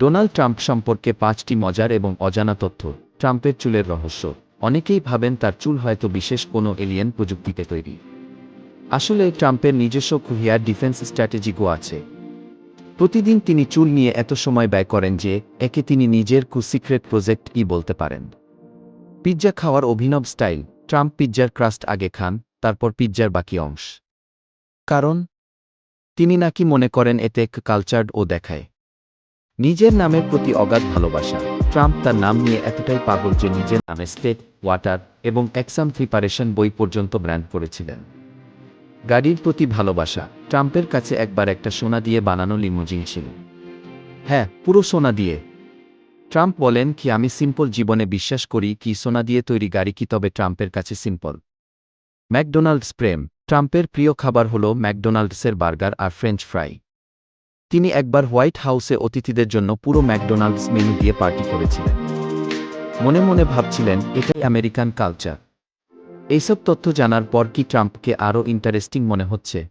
Donald Trump সম্পর্কে ৫টি মজার এবং অজানা তথ্য। ট্রাম্পের চুলের রহস্য। অনেকেই ভাবেন তার চুল হয়তো বিশেষ কোনো এলিয়েন প্রযুক্তিতে তৈরি। আসলে ট্রাম্পের নিজস্ব হেয়ার ডিফেন্স স্ট্র্যাটেজিও আছে। প্রতিদিন তিনি চুল নিয়ে এত সময় ব্যয় করেন যে একে তিনি নিজের সিক্রেট প্রজেক্ট বলতে পারেন। পিৎজা খাওয়ার অভিনব স্টাইল। ট্রাম্প পিৎজার ক্রাস্ট আগে খান, তারপর পিৎজার বাকি অংশ। কারণ তিনি নাকি মনে করেন এতে কালচার্ড ও দেখায় নিজের নামের প্রতি অগাধ ভালোবাসা। ট্রাম্প তার নাম নিয়ে এতটাই পাগল যে নিজের নামে স্টেট, ওয়াটার এবং এক্সাম প্রিপারেশন বই পর্যন্ত ব্র্যান্ড করেছিলেন। গাড়ির প্রতি ভালোবাসা। ট্রাম্পের কাছে একবার একটা সোনা দিয়ে বানানো লিমুজিন ছিল। হ্যাঁ, পুরো সোনা দিয়ে। ট্রাম্প বলেন কি, আমি সিম্পল জীবনে বিশ্বাস করি কি সোনা দিয়ে তৈরি গাড়ি কি তবে ট্রাম্পের কাছে সিম্পল। ম্যাকডোনাল্ডস প্রেম। ট্রাম্পের প্রিয় খাবার হল ম্যাকডোনাল্ডসের বার্গার আর ফ্রেঞ্চ ফ্রাই। তিনি একবার হোয়াইট হাউসে অতিথিদের জন্য পুরো ম্যাকডোনাল্ডস মেনু দিয়ে পার্টি করেছিলেন। মনে মনে ভাবছিলেন এটাই আমেরিকান কালচার। এইসব তথ্য জানার পর কি ট্রাম্পকে আরও ইন্টারেস্টিং মনে হচ্ছে?